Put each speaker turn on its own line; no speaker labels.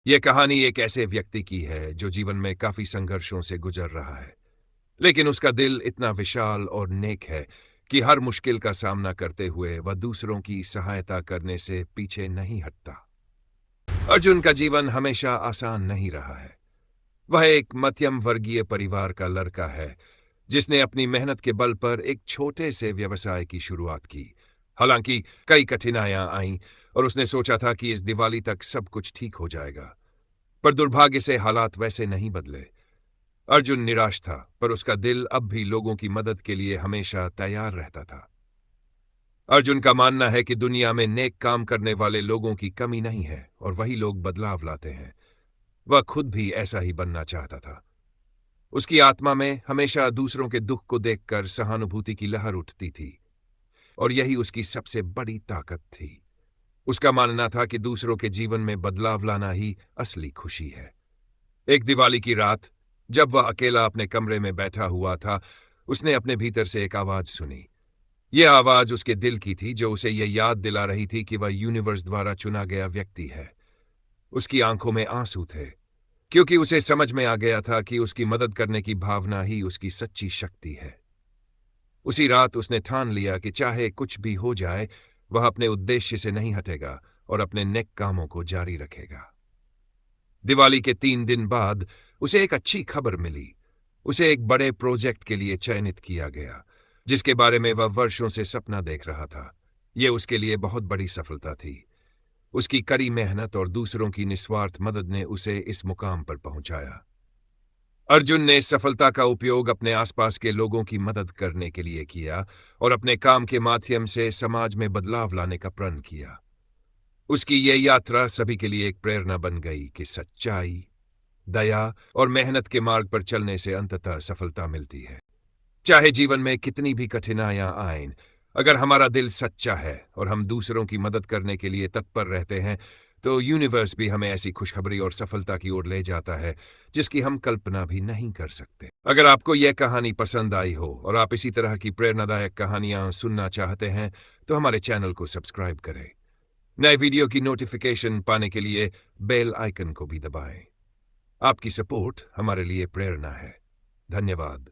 यह कहानी एक ऐसे व्यक्ति की है जो जीवन में काफी संघर्षों से गुजर रहा है, लेकिन उसका दिल इतना विशाल और नेक है कि हर मुश्किल का सामना करते हुए वह दूसरों की सहायता करने से पीछे नहीं हटता। अर्जुन का जीवन हमेशा आसान नहीं रहा है। वह एक मध्यम वर्गीय परिवार का लड़का है जिसने अपनी मेहनत के बल पर एक छोटे से व्यवसाय की शुरुआत की। हालांकि कई कठिनाइयां आईं और उसने सोचा था कि इस दिवाली तक सब कुछ ठीक हो जाएगा, पर दुर्भाग्य से हालात वैसे नहीं बदले। अर्जुन निराश था, पर उसका दिल अब भी लोगों की मदद के लिए हमेशा तैयार रहता था। अर्जुन का मानना है कि दुनिया में नेक काम करने वाले लोगों की कमी नहीं है और वही लोग बदलाव लाते हैं। वह खुद भी ऐसा ही बनना चाहता था। उसकी आत्मा में हमेशा दूसरों के दुख को देखकर सहानुभूति की लहर उठती थी और यही उसकी सबसे बड़ी ताकत थी। उसका मानना था कि दूसरों के जीवन में बदलाव लाना ही असली खुशी है। एक दिवाली की रात, जब वह अकेला अपने कमरे में बैठा हुआ था, उसने अपने भीतर से एक आवाज सुनी। यह आवाज उसके दिल की थी, जो उसे यह याद दिला रही थी कि वह यूनिवर्स द्वारा चुना गया व्यक्ति है। उसकी आंखों में आंसू थे, क्योंकि उसे समझ में आ गया था कि उसकी मदद करने की भावना ही उसकी सच्ची शक्ति है। उसी रात उसने ठान लिया कि चाहे कुछ भी हो जाए, वह अपने उद्देश्य से नहीं हटेगा और अपने नेक कामों को जारी रखेगा। दिवाली के 3 दिन बाद उसे एक अच्छी खबर मिली। उसे एक बड़े प्रोजेक्ट के लिए चयनित किया गया, जिसके बारे में वह वर्षों से सपना देख रहा था। यह उसके लिए बहुत बड़ी सफलता थी। उसकी कड़ी मेहनत और दूसरों की निस्वार्थ मदद ने उसे इस मुकाम पर पहुंचाया। अर्जुन ने इस सफलता का उपयोग अपने आसपास के लोगों की मदद करने के लिए किया और अपने काम के माध्यम से समाज में बदलाव लाने का प्रण किया। उसकी यह यात्रा सभी के लिए एक प्रेरणा बन गई कि सच्चाई, दया और मेहनत के मार्ग पर चलने से अंततः सफलता मिलती है। चाहे जीवन में कितनी भी कठिनाइयां आएं, अगर हमारा दिल सच्चा है और हम दूसरों की मदद करने के लिए तत्पर रहते हैं, तो यूनिवर्स भी हमें ऐसी खुशखबरी और सफलता की ओर ले जाता है जिसकी हम कल्पना भी नहीं कर सकते। अगर आपको यह कहानी पसंद आई हो और आप इसी तरह की प्रेरणादायक कहानियां सुनना चाहते हैं, तो हमारे चैनल को सब्सक्राइब करें। नए वीडियो की नोटिफिकेशन पाने के लिए बेल आइकन को भी दबाएं। आपकी सपोर्ट हमारे लिए प्रेरणा है। धन्यवाद।